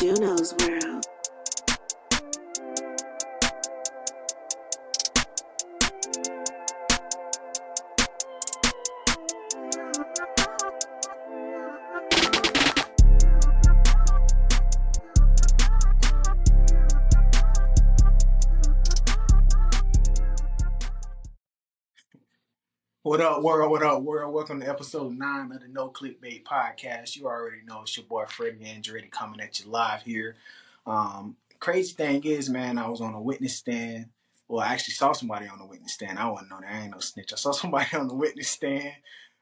Juno's World. What up, world? What up, world? Welcome to episode 9 of the No Clickbait Podcast. You already know it's your boy Freddie Andretti coming at you live here. Crazy thing is, man, I was on a witness stand. Well, I actually saw somebody on the witness stand. I wasn't on there. I ain't no snitch. I saw somebody on the witness stand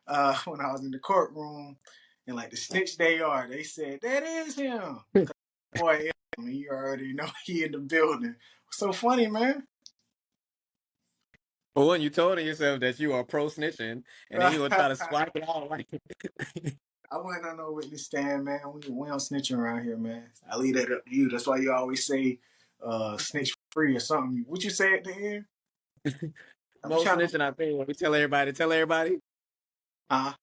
when I was in the courtroom. And like the snitch they are, they said, that is him. Boy, you already know he in the building. So funny, man. For one, you told yourself that you are pro snitching, and then you would try to swipe it all like. I wasn't on no witness stand, man. We don't snitching around here, man. I leave that up to you. That's why you always say snitch free or something. What you say at the end? Most snitching, I think, when we tell everybody, tell everybody. I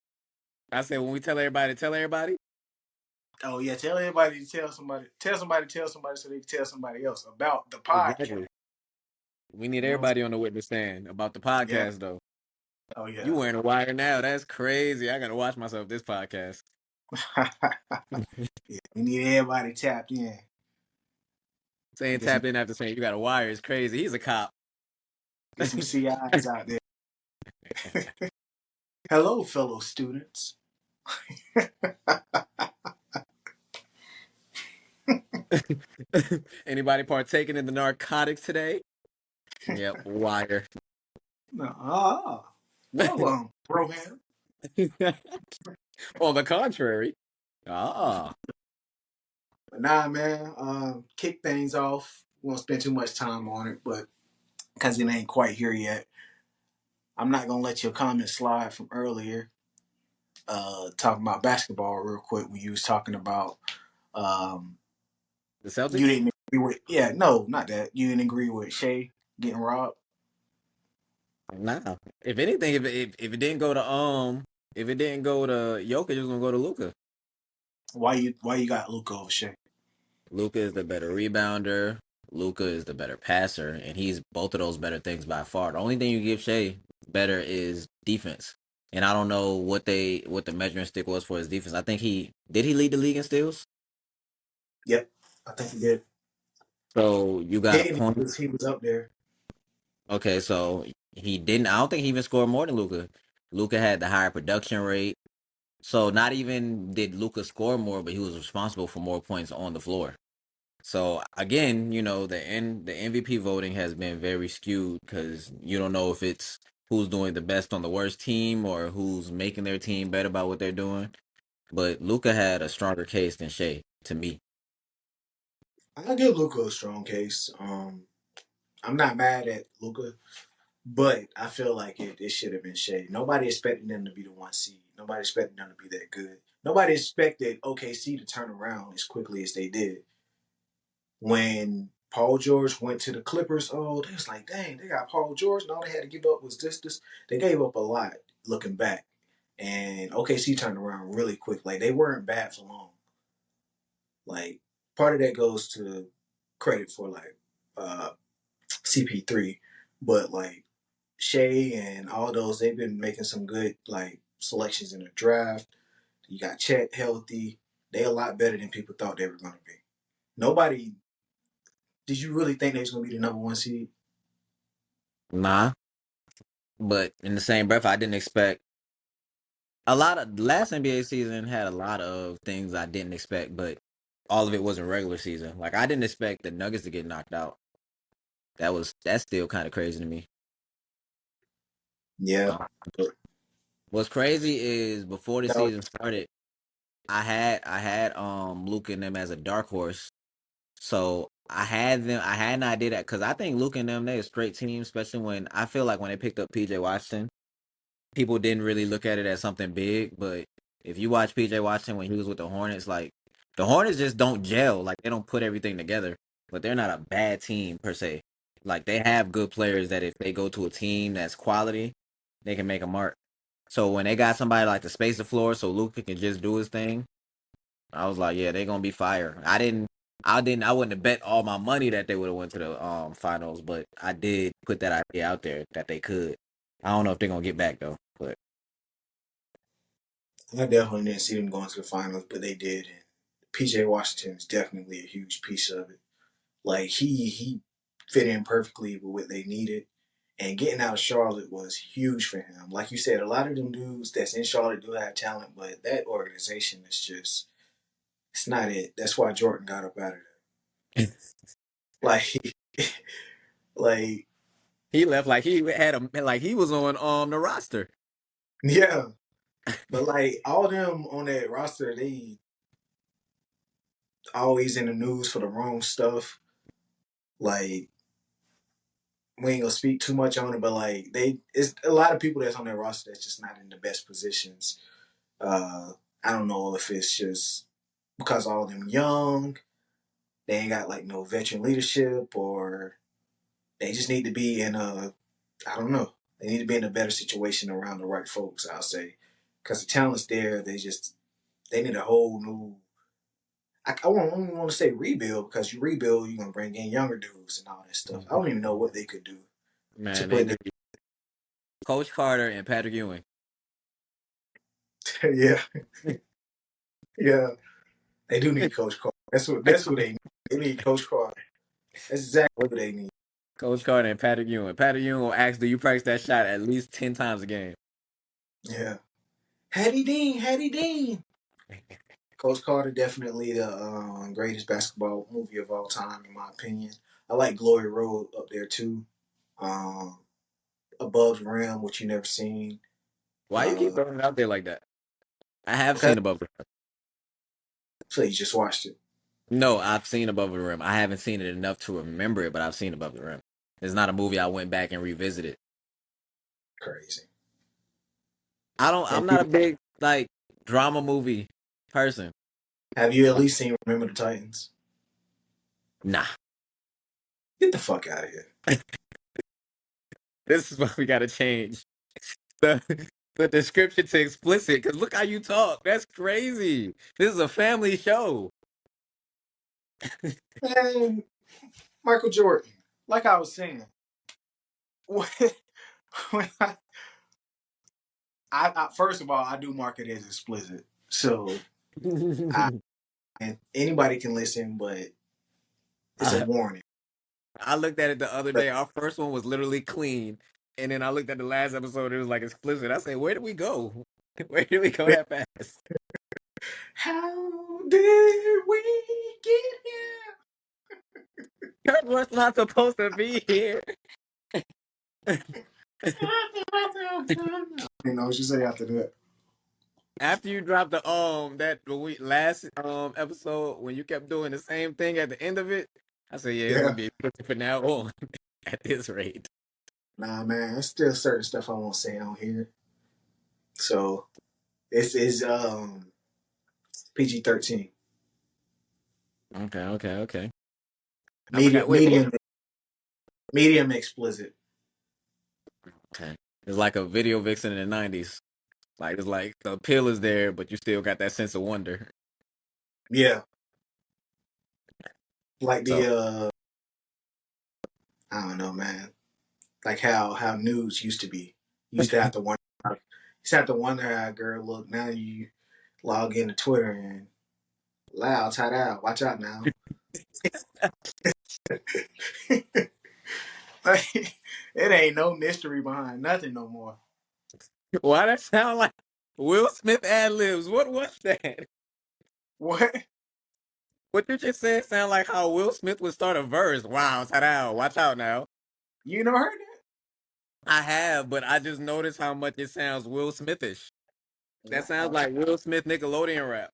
said when we tell everybody, tell everybody. Oh yeah, tell everybody to tell somebody so they can tell somebody else about the podcast. Exactly. We need everybody on the witness stand about the podcast, though. Oh yeah. You wearing a wire now? That's crazy. I gotta watch myself this podcast. Yeah, we need everybody tapped in. Saying tapped in after saying you got a wire is crazy. He's a cop. Get some CIs out there. Hello, fellow students. Anybody partaking in the narcotics today? Yep, wire. Well, Broham. On the contrary. But nah, man. Kick things off. We won't spend too much time on it, but because it ain't quite here yet, I'm not gonna let your comment slide from earlier. Talking about basketball real quick when you was talking about the Celtics. You didn't agree with not that. You didn't agree with Shea getting robbed. Nah. If anything, if it didn't go to Jokic, it was gonna go to Luka. Why you got Luka over Shea? Luka is the better rebounder. Luka is the better passer, and he's both of those better things by far. The only thing you give Shea better is defense. And I don't know what the measuring stick was for his defense. I think he lead the league in steals. Yep, I think he did. So you got he was up there. Okay, so he didn't. I don't think he even scored more than Luka. Luka had the higher production rate. So not even did Luka score more, but he was responsible for more points on the floor. So again, the MVP voting has been very skewed because you don't know if it's who's doing the best on the worst team or who's making their team better about what they're doing. But Luka had a stronger case than Shea to me. I give Luka a strong case. I'm not mad at Luka, but I feel like it should have been Shea. Nobody expected them to be the 1 seed. Nobody expected them to be that good. Nobody expected OKC to turn around as quickly as they did. When Paul George went to the Clippers, they was like, dang, they got Paul George, and all they had to give up was this. They gave up a lot looking back. And OKC turned around really quick. Like, they weren't bad for long. Like, part of that goes to credit for, like, CP3. But, like, Shea and all those, they've been making some good, like, selections in the draft. You got Chet healthy. They a lot better than people thought they were going to be. Nobody... Did you really think they was going to be the number 1 seed? Nah. But in the same breath, I didn't expect a lot of last NBA season had a lot of things I didn't expect, but all of it wasn't regular season. Like I didn't expect the Nuggets to get knocked out. That's still kind of crazy to me. Yeah. What's crazy is before the season started, I had Luka and them as a dark horse. So I had an idea that because I think Luka and them, they're a straight team, especially when I feel like when they picked up PJ Washington, people didn't really look at it as something big. But if you watch PJ Washington when he was with the Hornets, like the Hornets just don't gel. Like they don't put everything together. But they're not a bad team per se. Like they have good players that if they go to a team that's quality, they can make a mark. So when they got somebody like to space the floor so Luka can just do his thing, I was like, yeah, they're gonna be fire. I wouldn't have bet all my money that they would have went to the finals, but I did put that idea out there that they could. I don't know if they're gonna get back though, but I definitely didn't see them going to the finals, but they did. And PJ Washington is definitely a huge piece of it. Like he fit in perfectly with what they needed. And getting out of Charlotte was huge for him. Like you said, a lot of them dudes that's in Charlotte do have talent, but that organization is just it's not it. That's why Jordan got up out of there. Like like he left like he had a like he was on the roster. yeah. But like all them on that roster, they always in the news for the wrong stuff. Like we ain't gonna speak too much on it, but like it's a lot of people that's on that roster that's just not in the best positions. Uh, I don't know if it's just because all them young, they ain't got like no veteran leadership, or they just need to be in a, I don't know, they need to be in a better situation around the right folks. I'll say, because the talent's there, they need a whole new. I don't even want to say rebuild because you rebuild, you're gonna bring in younger dudes and all that stuff. I don't even know what they could do to Man, they put. need Coach Carter and Patrick Ewing. Yeah, yeah. They do need Coach Carter. That's who they need. They need Coach Carter. That's exactly who they need. Coach Carter and Patrick Ewing. Patrick Ewing will ask, "Do you practice that shot at least 10 times a game?" Yeah. Hattie Dean, Hattie Dean. Coach Carter definitely the greatest basketball movie of all time, in my opinion. I like Glory Road up there too. Um, Above the Rim, which you never seen. Why you keep Uh, throwing it out there like that? I have because seen Above the Rim. so you just watched it. No, I've seen Above the Rim. I haven't seen it enough to remember it, but I've seen Above the Rim. It's not a movie I went back and revisited. Crazy. I'm Have not you a big like drama movie person. have you at least seen Remember the Titans? Nah. Get the fuck out of here. This is what we gotta change. The the description to explicit, because look how you talk. That's crazy. This is a family show. Man, Michael Jordan. Like I was saying, when, when first of all, I do mark it as explicit. So I and anybody can listen, but it's a I, warning. I looked at it the other day. Our first one was literally clean. And then I looked at the last episode, it was like explicit. I said, where did we go? Where did we go that fast? How did we get here? Kurt was not supposed to be here. You know what you say after that? After you dropped the week last episode when you kept doing the same thing at the end of it, I said, yeah, it's gonna Yeah. be explicit for now on at this rate. Nah, man. There's still certain stuff I won't say on here. So this is PG-13. Okay. I Medium forgot. Wait, what? medium medium explicit. Okay. It's like a video vixen in the 90s. Like it's like the appeal is there, but you still got that sense of wonder. Yeah. Like So I don't know, man. Like how nudes used to be. You used to have to wonder how a girl looked. Now you log into Twitter and loud, tight out. Watch out now. Like, it ain't no mystery behind nothing no more. why that sound like Will Smith ad libs? What was that? What? What you just said sound like how Will Smith would start a verse. Wow, ta-da, watch out now. You never heard that? I have, but I just noticed how much it sounds Will Smithish. That sounds Wow. like Will Smith Nickelodeon rap.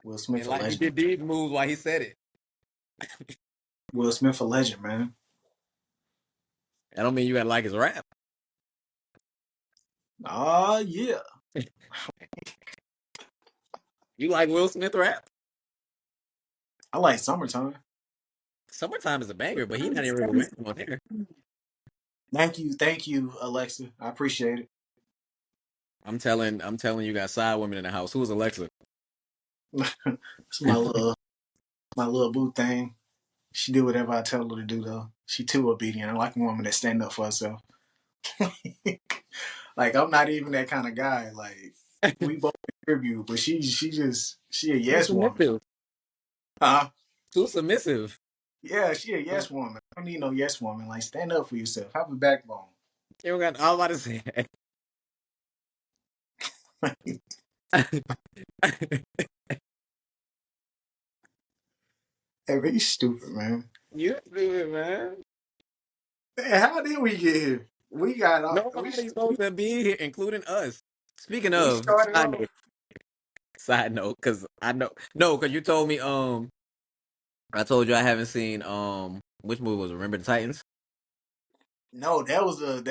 Will Smith And a like he legend. did these moves while he said it. Will Smith a legend, man. I don't mean you gotta like his rap. Oh yeah. You like Will Smith rap? I like Summertime. Summertime is a banger, but he not even really rapping on there. Thank you, Alexa. I appreciate it. I'm telling you got side women in the house. Who is Alexa? It's my little my little boo thing. She do whatever I tell her to do though. She too obedient. I like a woman that stand up for herself. Like I'm not even that kind of guy. Like we both contribute, but she a Too yes woman. submissive. Huh? Too submissive. Yeah, she a yes woman. I don't need no yes woman. Like stand up for yourself. Have a backbone. You don't got. I was about to say. Hey, man, you stupid, man. You stupid, man. Hey, how did we get here? We got Nobody's supposed to be here, including us. Speaking we of, started off. side note, because I know, no, because you told me, I told you I haven't seen, which movie was it? Remember the Titans? No, that was a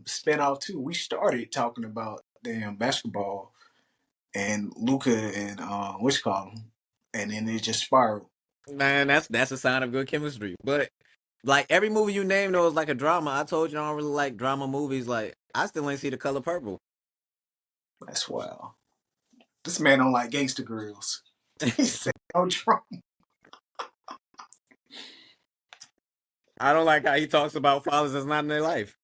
spinoff too. We started talking about damn basketball and Luca and what's it called, and then it just spiraled. Man, that's a sign of good chemistry. But like every movie you name though is like a drama. I told you I don't really like drama movies. Like I still ain't see The Color Purple. That's wild. This man don't like gangster grills. He said no Trump. I don't like how he talks about fathers that's not in their life.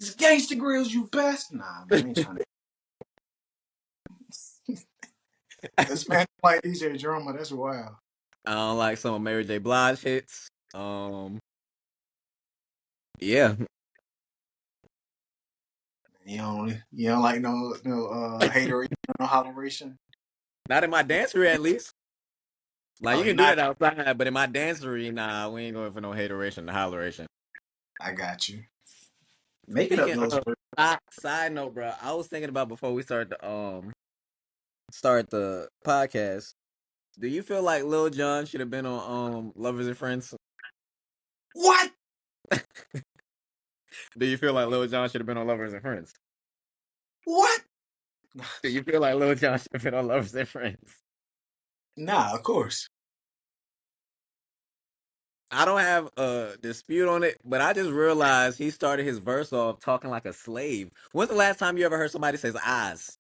It's gangster grills, you best. Nah, man, I ain't trying to. This man don't like DJ Drama. That's wild. I don't like some of Mary J. Blige hits. Yeah, You don't like no hateration, no holleration. not in my dancery at least. Like Oh, you you're can do not. that outside, but in my dancery, nah, we ain't going for no hateration, no holleration. I got you. Making up Speaking those of words. side note, bro, I was thinking about before we start the podcast. Do you feel like Lil Jon should have been on Lovers and Friends? What? Do you feel like Lil Jon should have been on Lovers and Friends? What? Do you feel like Lil Jon should have been on Lovers and Friends? Nah, of course. I don't have a dispute on it, but I just realized he started his verse off talking like a slave. When's the last time you ever heard somebody say eyes?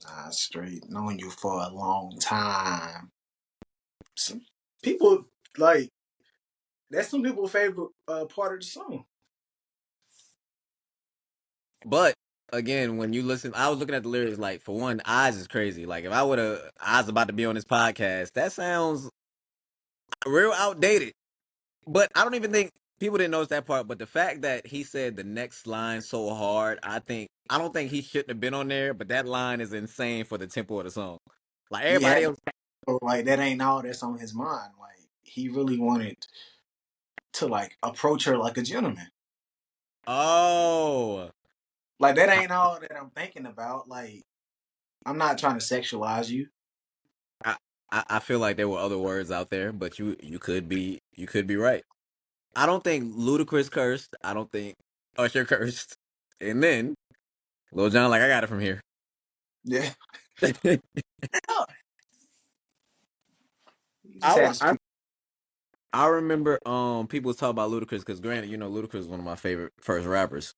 Nah, straight. Knowing you for a long time. Some people like that's some people's favorite part of the song. But again, when you listen, I was looking at the lyrics. Like for one, eyes is crazy. Like if I would have, I was about to be on this podcast. That sounds real outdated. But I don't even think people didn't notice that part. But the fact that he said the next line so hard, I don't think he shouldn't have been on there. But that line is insane for the tempo of the song. Like He everybody had else. like that ain't all that's on his mind. Like he really wanted to like approach her like a gentleman. Oh, Like that ain't all that I'm thinking about. Like I'm not trying to sexualize you. I, I feel like there were other words out there, but you could be right. I don't think Ludacris cursed. I don't think Usher cursed. And then Lil Jon like I got it from here. Yeah. I He just had to I speak. I remember people was talking about Ludacris because granted, you know, Ludacris is one of my favorite first rappers.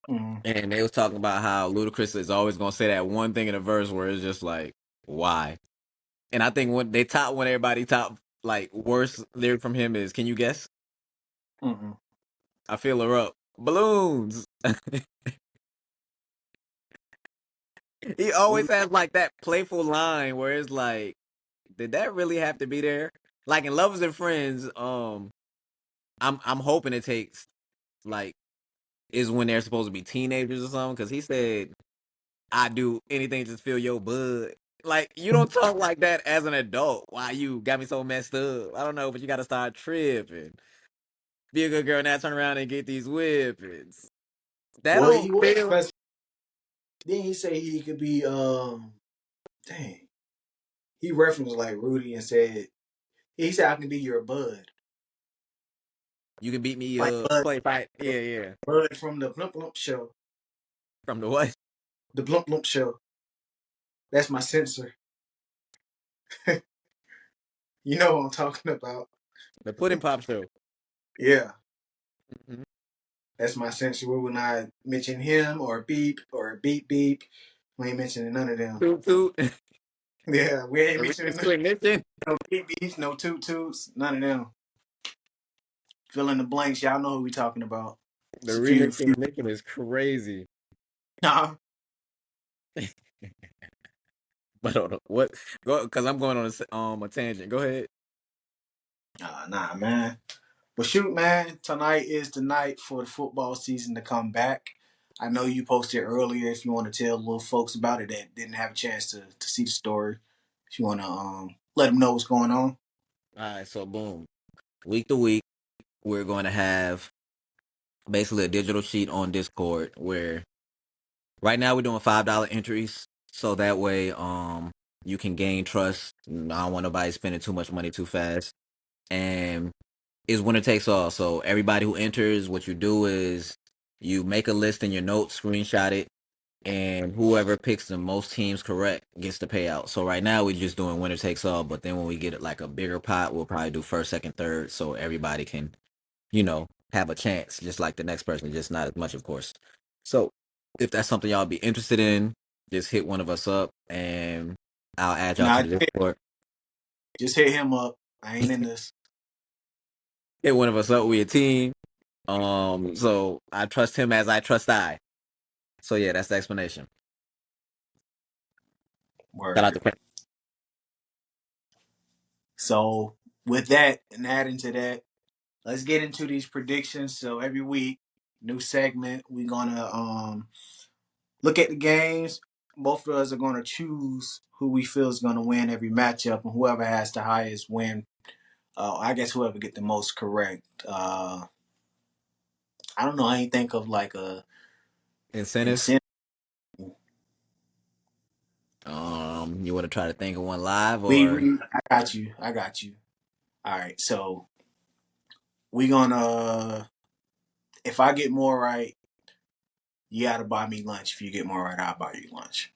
Mm, And they was talking about how Ludacris is always gonna say that one thing in a verse where it's just like, why? And I think when they top when everybody top like worst lyric from him is, can you guess? mm-mm. I feel her up. Balloons. He always has like that playful line where it's like, did that really have to be there? Like in Lovers and Friends, I'm hoping it takes like is when they're supposed to be teenagers or something because he said I do anything to just feel your bud. Like you don't talk like that as an adult. Why you got me so messed up? I don't know, but you got to start tripping. Be a good girl now. Turn around and get these whippings. That Well, don't he was feel. special. Then he say he could be dang. He referenced like Rudy and said he said I can be your bud. You can beat me Like up, bud play fight. Yeah, yeah. bud from the Blump Blump show. From the what? The Blump Blump show. That's my censor. You know what I'm talking about. The Pudding Pop Show. Yeah. Mhm. That's my censor. We will not mention him or beep or beep beep. We ain't mentioning none of them. Toot toot. Yeah, we ain't The mentioning remix to Ignition. no beats, no toot toots, none of them. Fill in the blanks. Y'all know who we talking about. The It's a remix to few. Ignition is crazy. Nah, But hold on, what? Go because I'm going on a tangent. Go ahead. nah, man. But shoot, man, tonight is the night for the football season to come back. I know you posted earlier. If you want to tell little folks about it that didn't have a chance to see the story, if you want to let them know what's going on. All right, so boom, week to week, we're going to have basically a digital sheet on Discord where right now we're doing $5 entries, so that way you can gain trust. I don't want nobody spending too much money too fast, and it's winner takes all. So everybody who enters, what you do is you make a list in your notes, screenshot it, and whoever picks the most teams correct gets the payout. So right now we're just doing winner takes all, but then when we get like a bigger pot, we'll probably do first, second, third, so everybody can, have a chance, just like the next person, just not as much, of course. So if that's something y'all be interested in, just hit one of us up, and I'll add y'all to Nah, the Discord. just hit him up. I ain't in this. Hit one of us up. We a team. So I trust him as I trust I. So yeah, that's the explanation. Shout out Word. to So with that and adding to that, let's get into these predictions. So every week, new segment, we're gonna look at the games. Both of us are gonna choose who we feel is gonna win every matchup, and whoever has the highest win. I guess whoever get the most correct. I don't know. I ain't think of like a incentive. incentive. You want to try to think of one live We, or we I got you. I got you. All right. So we gonna if I get more right, you gotta buy me lunch. If you get more right, I'll buy you lunch.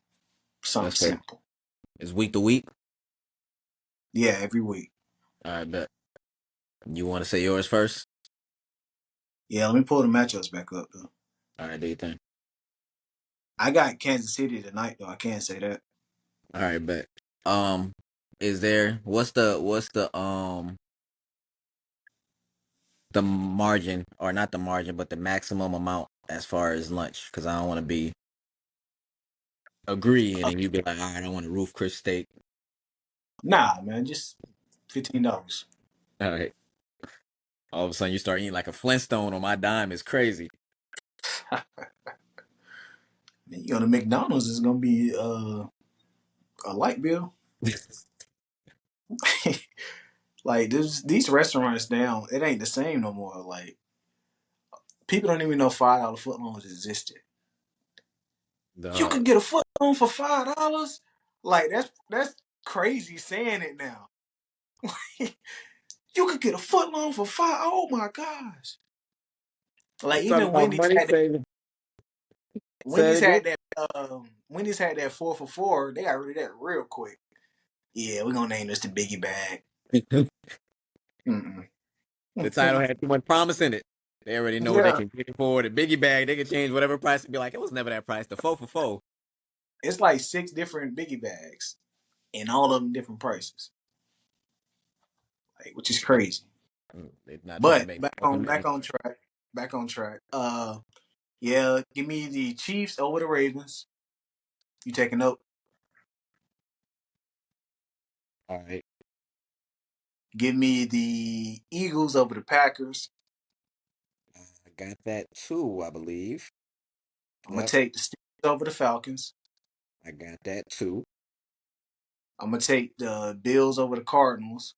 Something that's fair. simple. It's week to week. Yeah, every week. All right, bet. You want to say yours first? Yeah, let me pull the matchups back up though. All right, do you think? I got Kansas City tonight though. I can't say that. All right, bet. Um, is there what's the margin, or not the margin, but the maximum amount as far as lunch? Because I don't want to be agreeing and you be like, all right, I want a roof Chris steak. Nah, man, just $15. All right. All of a sudden you start eating like a Flintstone on my dime is crazy. You go to McDonald's, it's gonna be a light bill. Like these restaurants now, it ain't the same no more. Like people don't even know $5 footlongs existed. You Dog. could get a footlong for $5. Like that's crazy saying it now. You could get a footlong for five. Oh my gosh! You Like talking even about money saving. Say it again. Wendy's had that 4 for $4. They got rid of that real quick. Yeah, we're gonna name this the Biggie Bag. Mm-mm. The title had too much promise in it. They already know what they Yeah, can get for. The biggie bag, they can change whatever price and be like, it was never that price. The 4 for 4. it's like 6 different Biggie Bags, and all of them different prices. Like, which is crazy. They're not trying to But make back off a on million. back on track. Back on track. Yeah, give me the Chiefs over the Ravens. You take a note. All right. Give me the Eagles over the Packers. I got that too, I believe. I'm gonna Yep. take the Steelers over the Falcons. I got that too. I'm gonna take the Bills over the Cardinals.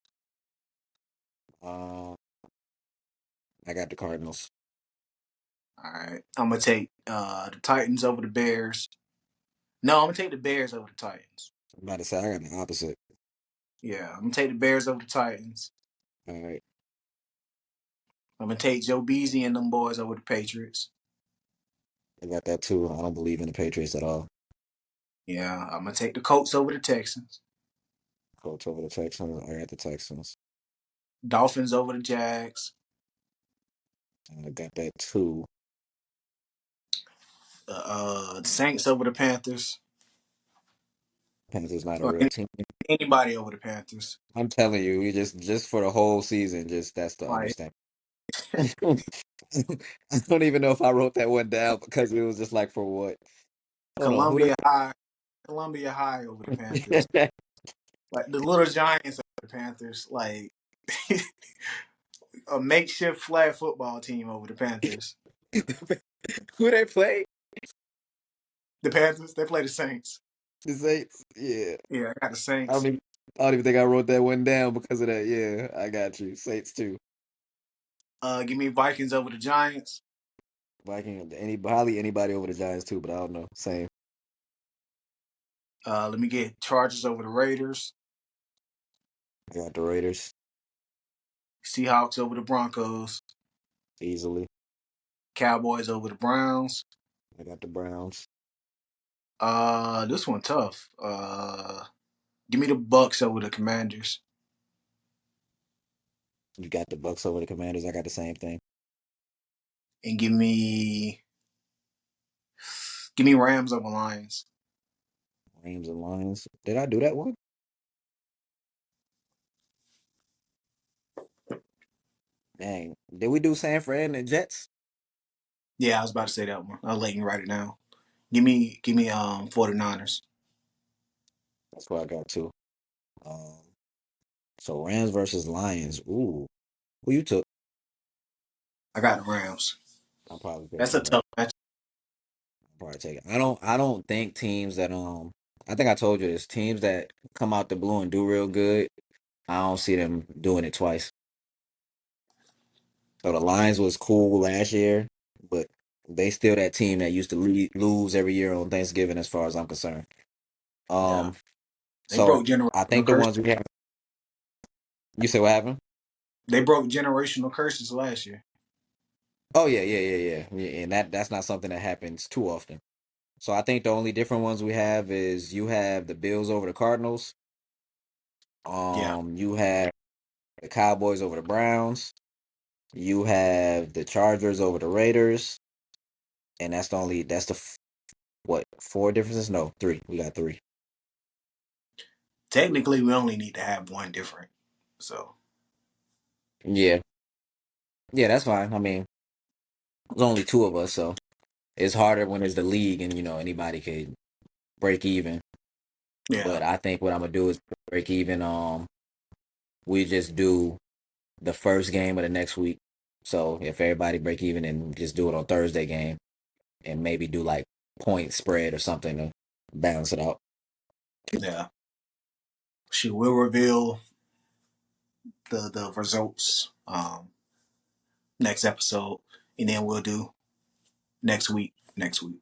Uh, I got the Cardinals. All right. I'm gonna take the Titans over the Bears. No, I'm gonna take the Bears over the Titans. I'm about to say I got the opposite. Yeah, I'm gonna take the Bears over the Titans. All right. I'm gonna take Joe Beasy and them boys over the Patriots. I got that too. I don't believe in the Patriots at all. Yeah, I'm gonna take the Colts over the Texans. Colts over the Texans. I got the Texans. Dolphins over the Jags. I got that too. The Saints over the Panthers. Panthers not a or real team. anybody over the Panthers. I'm telling you, we just for the whole season, just that's the Like understanding. I don't even know if I wrote that one down because it was just like for what? Hold on, who Columbia High, Columbia High over the Panthers. they Like the Little Giants over the Panthers. Like a makeshift flag football team over the Panthers. who they play? The Panthers, they play the Saints. The Saints. Yeah, Yeah, I got the I don't Saints. even I don't even think I wrote that one down because of that. Yeah, I got you. Saints too. Give me Vikings over the Giants. Viking, probably anybody over the Giants too, but I don't know. Same. Let me get Chargers over the Raiders. I got the Raiders Seahawks over the Broncos. easily. Cowboys over the Browns. I got the Browns. This one tough. Give me the Bucks over the Commanders. You got the Bucks over the Commanders. I got the same thing. And give me Rams over Lions. Rams and Lions. Did I do that one? Dang. Did we do San Fran and Jets? Yeah, I was about to say that one. I'll let you write it down. Give me 49ers. That's what I got too. Um, so Rams versus Lions. Ooh, who you took? I got the Rams. I'm probably That's picking a the Rams. tough match. Probably take it. I don't think teams that I think I told you this, teams that come out the blue and do real good, I don't see them doing it twice. So the Lions was cool last year, but they still that team that used to lose every year on Thanksgiving as far as I'm concerned. Yeah. Um They broke so I generational think the curses. ones we have, you said what happened? They broke generational curses last year. Oh yeah, and that's not something that happens too often. So I think the only different ones we have is you have the Bills over the Cardinals. Yeah. You have the Cowboys over the Browns. You have the Chargers over the Raiders, and that's the what, four differences? No, three. We got three. Technically, we only need to have one different. So Yeah, yeah, that's fine. I mean, there's only two of us, so it's harder when it's the league and anybody could break even. yeah, But I think what I'm gonna do is break even. We just do the first game of the next week. So if everybody break even and just do it on Thursday game and maybe do like point spread or something to balance it out. yeah. She will reveal the results next episode, and then we'll do next week. Next week,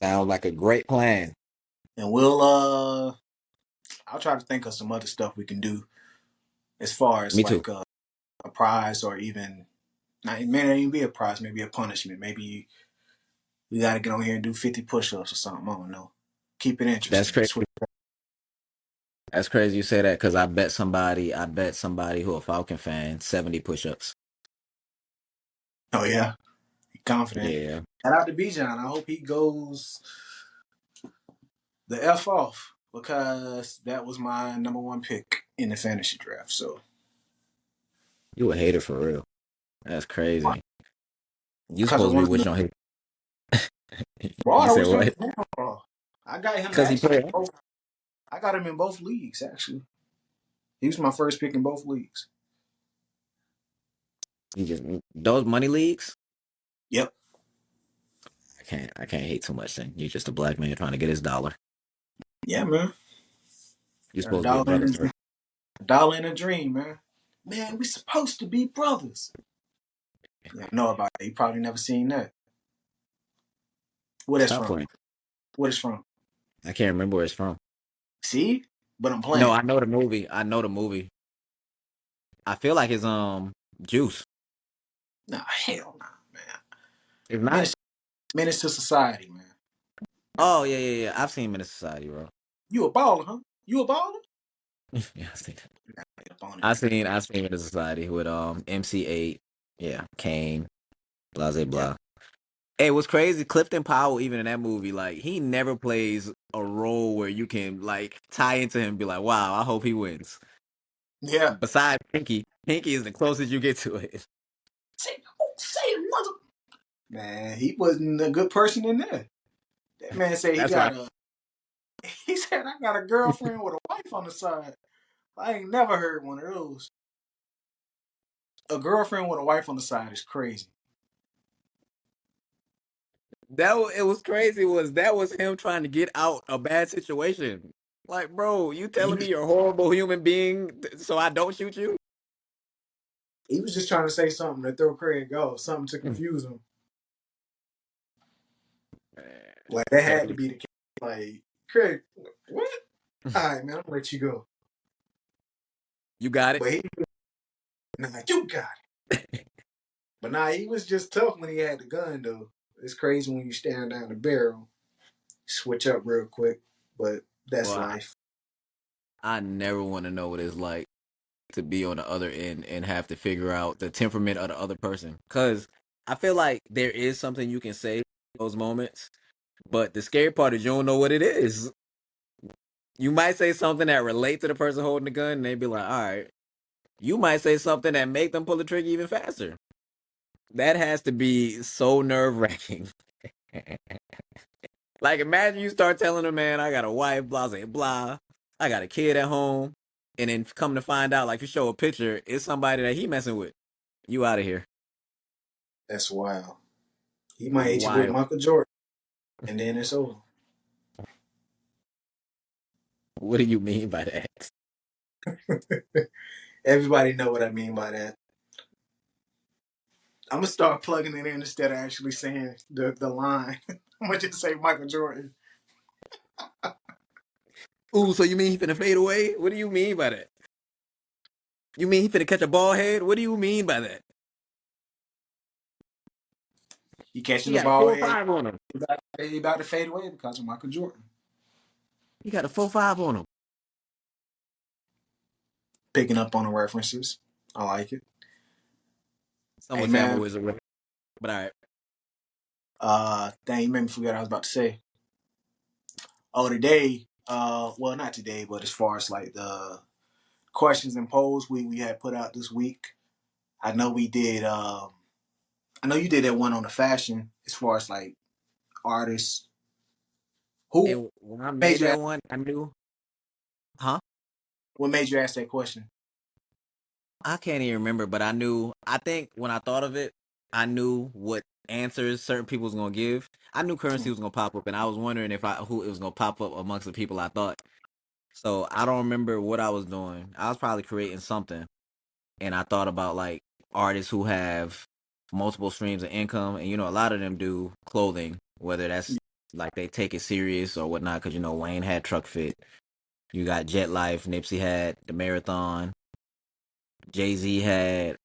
Sounds like a great plan. and I'll try to think of some other stuff we can do as far as Me too. like a prize or even not. It may not even be a prize. Maybe a punishment. Maybe we got to get on here and do 50 push-ups or something. I don't know. Keep it That's interesting. crazy. That's crazy you say that because I bet somebody who a Falcon fan 70 push-ups. Oh yeah, confident. Yeah. Shout out to Bijan. I hope he goes the F off because that was my number one pick in the fantasy draft. So You a hater for real. That's crazy. You because I supposed to be wanted to, wishing on him. bro, You I said was what? I got him Because he actually. played. I got him in both leagues actually. He was my first pick in both leagues. He just those money leagues. Yep. I can't hate too much. Then you're just a black man trying to get his dollar. Yeah, man. You're Got a supposed to be a dollar in brother, a sir. dream. A dollar in a dream, man. Man, we supposed to be brothers. Yeah, I know about it. You probably never seen that. Where that's Stop from? playing. What it's from? I can't remember where it's from. See? But I'm No, playing. I know the movie. I know the movie. I feel like it's Juice. Nah, hell nah, man. If not, Menace, menace to society, man. oh yeah. I've seen Menace Society, bro. You a baller, huh? You a baller? Yeah, I've seen that. Get up on it, I man. seen I seen Menace Society with MC8. Yeah, Kane, blah blah Yeah, blah. Hey, what's crazy? Clifton Powell, even in that movie, like he never plays a role where you can like tie into him and be like, wow, I hope he wins. Yeah. Besides Pinky, Pinky is the closest you get to it. Say mother. Man, he wasn't a good person in there. That man said he That's right. got a. He said I got a girlfriend with a wife on the side. I ain't never heard one of those. A girlfriend with a wife on the side is crazy. It was crazy. That was him trying to get out a bad situation? Like, bro, you He telling me was, you're a horrible human being so I don't shoot you? he was just trying to say something to throw Craig off, something to Mm. confuse him. Man, Like that had to crazy. be the case. Like Craig, what? All right, man, I'll let you go. You got it. But he, nah, you got it. But nah, he was just tough when he had the gun though. It's crazy when you stand down the barrel, switch up real quick. But that's Well, life. I never want to know what it's like to be on the other end and have to figure out the temperament of the other person. Cause I feel like there is something you can say in those moments, but the scary part is you don't know what it is. You might say something that relate to the person holding the gun, and they be like, "All right." You might say something that make them pull the trigger even faster. That has to be so nerve wracking. Like, imagine you start telling a man, "I got a wife, blah blah blah. I got a kid at home," and then come to find out, like you show a picture, it's somebody that he messing with. You out of here. That's wild. He might hit you with Wild. Michael Jordan, and then it's over. What do you mean by that? Everybody know what I mean by that. I'm gonna start plugging it in instead of actually saying the line. I'm gonna just say Michael Jordan. Ooh, so you mean he finna fade away? What do you mean by that? You mean he finna catch a ball head? What do you mean by that? He He catching the got a ball four head. five on him. He about to fade away because of Michael Jordan. He got a 4.5 on him. Picking up on the references. I like it. Hey Someone say I'm a man, wizard with it, but all right. dang, you made me forget what I was about to say. Oh, today, well, not today, but as far as like the questions and polls we had put out this week, I know we did. I know you did that one on the fashion as far as like artists. Who When I made made you that ask, one, I knew, huh? what made you ask that question? I can't even remember, but I knew. I think when I thought of it, I knew what answers certain people was gonna give. I knew currency was gonna pop up, and I was wondering if I who it was gonna pop up amongst the people I thought. So I don't remember what I was doing. I was probably creating something, and I thought about like artists who have multiple streams of income, and a lot of them do clothing, whether that's like they take it serious or whatnot. Because Wayne had Truck Fit, you got Jet Life, Nipsey had the Marathon, Jay-Z had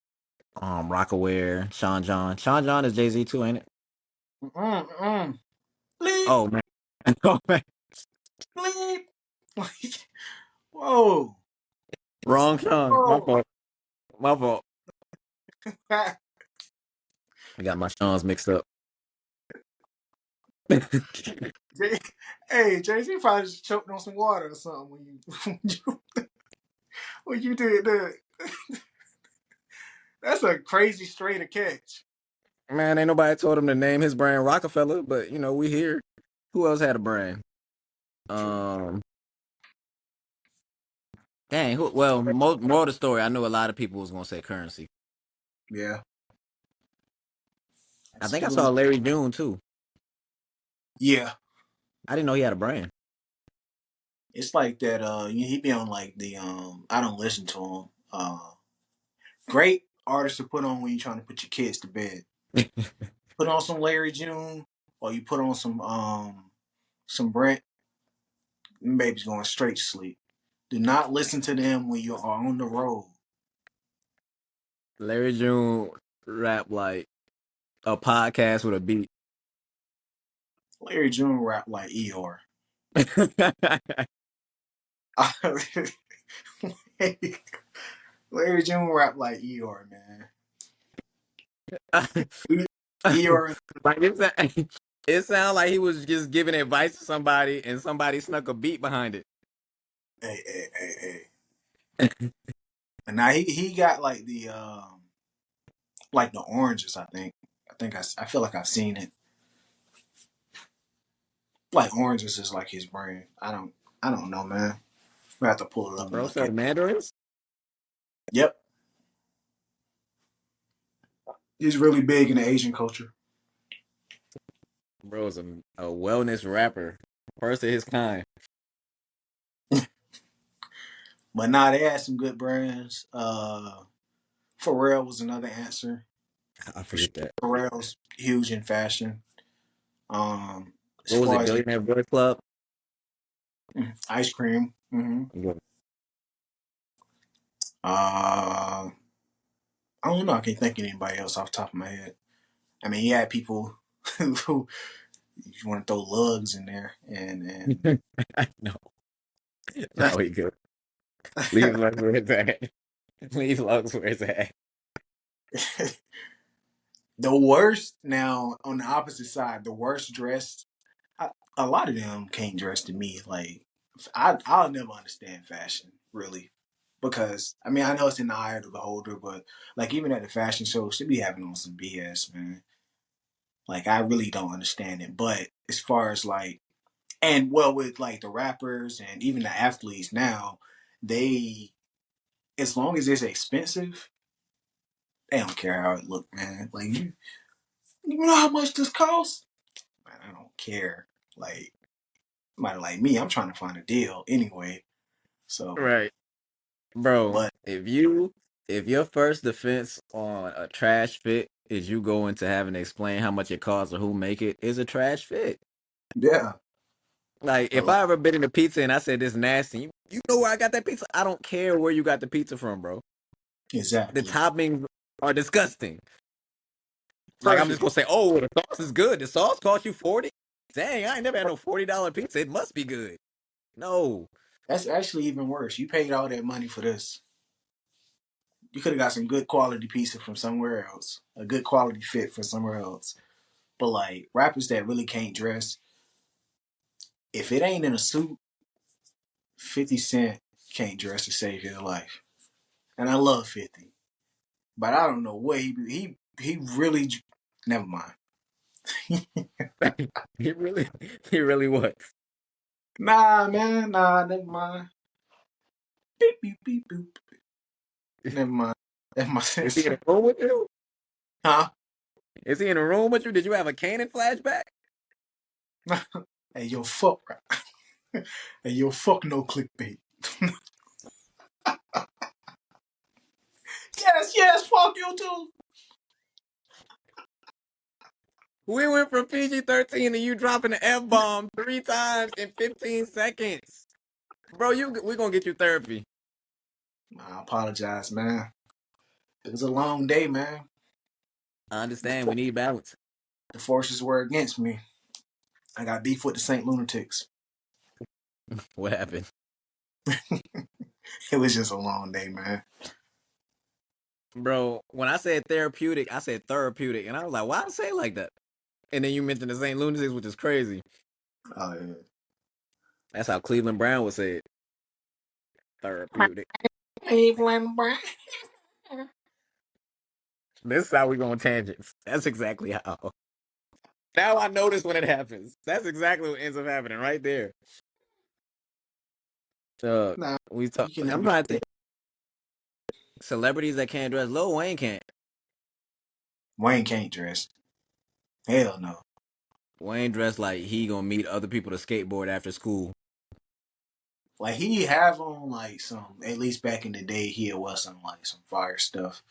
Rockaware, Sean John. Sean John is Jay-Z too, ain't it? Mm-mm. Bleep, Oh man. Oh man. bleep. Like, whoa, Wrong Sean. My whoa. fault. My fault. I got my Sean's mixed up. Jay, hey, Jay-Z probably just choked on some water or something when you when you did that. That's a crazy straight to catch. Man, ain't nobody told him to name his brand Rockefeller, but we here. Who else had a brand? True. Um Dang, well, more of the story, I knew a lot of people was gonna say currency. Yeah, I that's think I true. saw Larry June too. Yeah, I didn't know he had a brand. it's like that. He be on like the I don't listen to him. Great artist to put on when you're trying to put your kids to bed. Put on some Larry June, or you put on some Brent. Them baby's going straight to sleep. Do not listen to them when you are on the road. Larry June rap like a podcast with a beat. Larry June rap like Eeyore. Larry June rap like Eeyore, man. Eeyore. Like it sounds like he was just giving advice to somebody, and somebody snuck a beat behind it. Hey. And now he got like the oranges. I feel like I've seen it. Like oranges is like his brand. I don't know, man. We have to pull it up and Bro look at said it. mandarins. Yep. He's really big in the Asian culture. Bro is a wellness rapper, first of his kind. But nah, they had some good brands. Pharrell was another answer. I For forget sure. that. Pharrell's huge in fashion. As What was far it? as Billionaire Boys Club. ice cream. Yeah. I don't know. I can't think of anybody else off the top of my head. I mean, you had people who you want to throw lugs in there, and No, no, he good. Leave Lux where it's at. Leave Lux where it's at. the worst. Now on the opposite side, the worst dressed. A lot of them can't dress to me. Like I'll never understand fashion really, because I mean I know it's in the eye of the beholder, but like even at the fashion show, should be having on some BS, man. Like I really don't understand it. But as far as like, and well, with like the rappers and even the athletes now, they, as long as it's expensive, they don't care how it look, man. Like you know how much this costs? Man, I don't care. Like somebody like me, I'm trying to find a deal anyway. So, Right, bro. but If your first defense on a trash fit is you going to having to explain how much it costs or who make it, is a trash fit. yeah, Like but if like, I ever bit into pizza and I said this nasty, you know where I got that pizza? I don't care where you got the pizza from, bro. The exactly, toppings are disgusting. Like I'm just perfect. gonna say, oh, the sauce is good. The sauce cost you 40. Dang, I ain't never had no $40 pizza. It must be good. No, That's actually even worse. You paid all that money for this. You could have got some good quality pizza from somewhere else, a good quality fit from somewhere else. But like rappers that really can't dress, if it ain't in a suit, 50 Cent can't dress to save his life. And I love 50, but I don't know what he really. Never mind. he really, he really was. Nah, man, nah, never mind. Beep beep beep boop. Never mind. That's my Is he in sense. a room with you? Huh? Is he in a room with you? Did you have a Canon flashback? Hey yo, fuck. Hey yo, fuck no clickbait. Yes, fuck you too. We went from PG-13 to you dropping the F bomb 3 times in 15 seconds. Bro, we gonna get you therapy. I apologize, man. It was a long day, man. I understand. We need balance. The forces were against me. I got beef with the Saint Lunatics. What happened? It was just a long day, man. Bro, when I said therapeutic, I said therapeutic. And I was like, why I say it like that? And then you mentioned the St. Lunatics, which is crazy. Oh yeah. That's how Cleveland Brown would say it. Therapeutic. Cleveland Brown. This is how we go on tangents. That's exactly how. Now I notice when it happens. That's exactly what ends up happening right there. Nah, We talk. you can I'm never. trying to think. Celebrities that can't dress. Lil Wayne can't. Wayne can't dress. Hell no. Wayne dressed like he gonna meet other people to skateboard after school. Like he have on like some. At least back in the day, he had wear some like some fire stuff.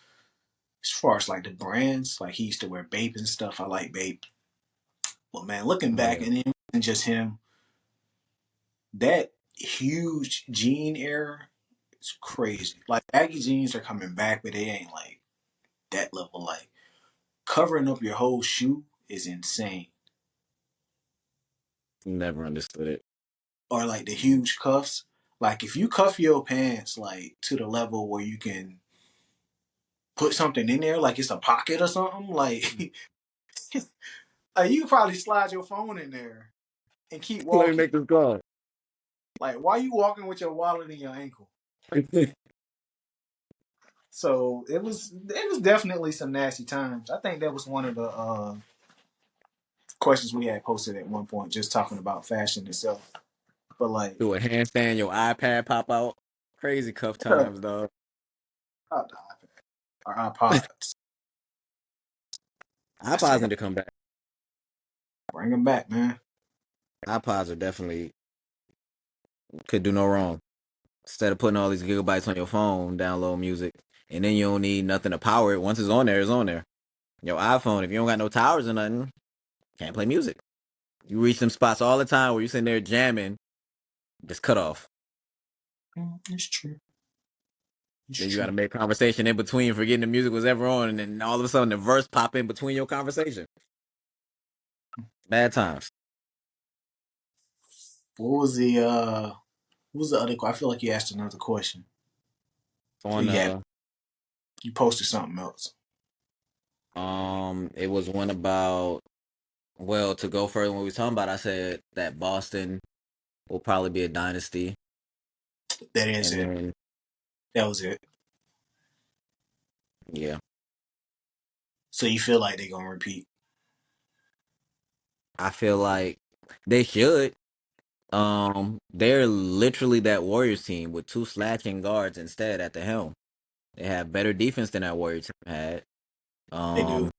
As far as like the brands, like he used to wear Bape and stuff. I like Bape. But man, looking Oh back, yeah. and it wasn't just him. That huge jean era, it's crazy. Like baggy jeans are coming back, but they ain't like that level. Like covering up your whole shoe is insane. Never understood it. Or like the huge cuffs. Like if you cuff your pants like to the level where you can put something in there, like it's a pocket or something, like Like, you could probably slide your phone in there and keep Let me walking. make this call. Like, why are you walking with your wallet in your ankle? So it was definitely some nasty times. I think that was one of the questions we had posted at one point, just talking about fashion itself. But like, Do a handstand, your iPad pop out. Crazy cuff uh, times, dog. our iPods, that's iPods need terrible. to come back. Bring them back, man. iPods are definitely could do no wrong. Instead of putting all these gigabytes on your phone, download music, and then you don't need nothing to power it. Once it's on there, it's on there. Your iPhone, if you don't got no towers or nothing, can't play music. You reach them spots all the time where you sitting there jamming, just cut off. It's true. It's Then you got to true. make conversation in between, forgetting the music was ever on, and then all of a sudden the verse pop in between your conversation. Bad times. What was the other? I feel like you asked another question. So On you posted something else. it was one about, well, to go further what we was talking about, I said that Boston will probably be a dynasty, That is and it. then That was it. yeah, So you feel like they're gonna repeat? I feel like they should. They're literally that Warriors team with two slashing guards instead at the helm. They have better defense than that Warriors team had. They do Um,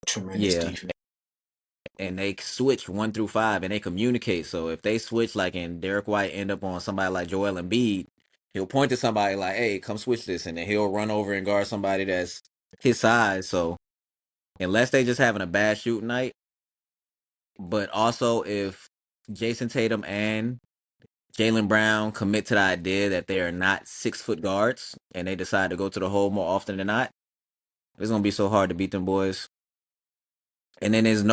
tremendous yeah, defense. and they switch 1 through 5 and they communicate. So if they switch, like, and Derek White end up on somebody like Joel Embiid, he'll point to somebody like, "Hey, come switch this," and then he'll run over and guard somebody that's his size. So unless they just having a bad shooting night, but also if Jason Tatum and Jalen Brown commit to the idea that they are not 6 foot guards and they decide to go to the hole more often than not, it's gonna be so hard to beat them boys. And then is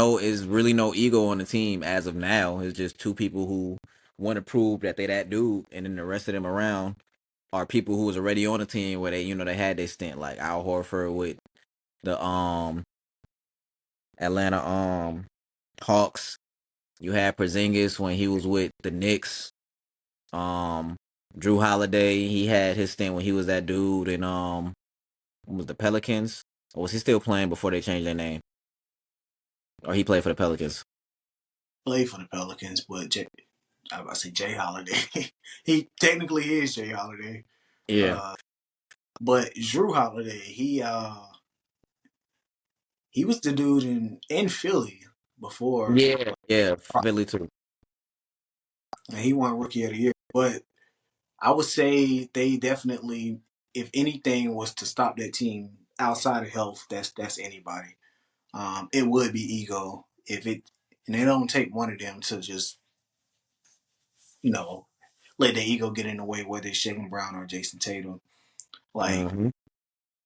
really no ego on the team as of now. It's just two people who want to prove that they that dude, and then the rest of them around are people who was already on the team where they had their stint, like Al Horford with the Atlanta Hawks. You had Porzingis when he was with the Knicks. Um, Drew Holiday, he had his stint when he was that dude in what was the Pelicans? Or was he still playing before they changed their name? Or he played for the Pelicans? Played for the Pelicans, but I say Jay Holiday. He technically is Jay Holiday. Yeah. Uh, but Drew Holiday, he was the dude in Philly before. Yeah, yeah, Philly too. And he won Rookie of the Year. But I would say they definitely, if anything was to stop that team outside of health, that's anybody. It would be ego if it, and it don't take one of them to just you know let their ego get in the way, whether it's Jaylen Brown or Jason Tatum. Like, Hmm.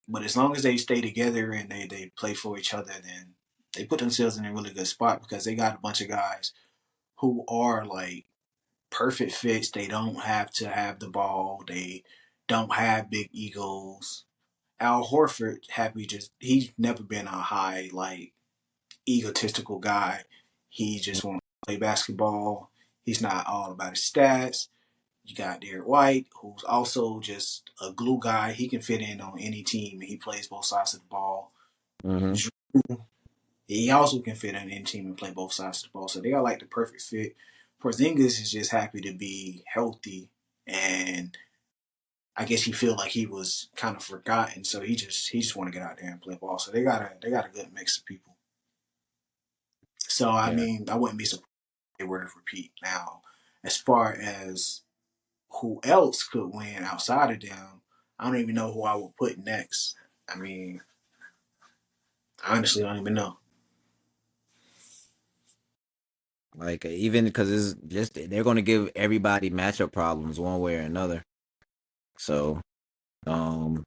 but as long as they stay together and they play for each other, then they put themselves in a really good spot because they got a bunch of guys who are like perfect fits. They don't have to have the ball. They don't have big egos. Al Horford, he's never been a high like egotistical guy. He just wants to play basketball. He's not all about his stats. You got Derek White, who's also just a glue guy. He can fit in on any team. He plays both sides of the ball. Hmm. Drew, he also can fit in any team and play both sides of the ball. So they are like the perfect fit. Porzingis is just happy to be healthy, and I guess he feel like he was kind of forgotten. So he just want to get out there and play ball. So they got a good mix of people. So I Yeah. mean, I wouldn't be surprised if they were to repeat. Now, as far as who else could win outside of them, I don't even know who I would put next. I mean, I honestly don't even know. Like, even because it's just they're going to give everybody matchup problems one way or another. So, um,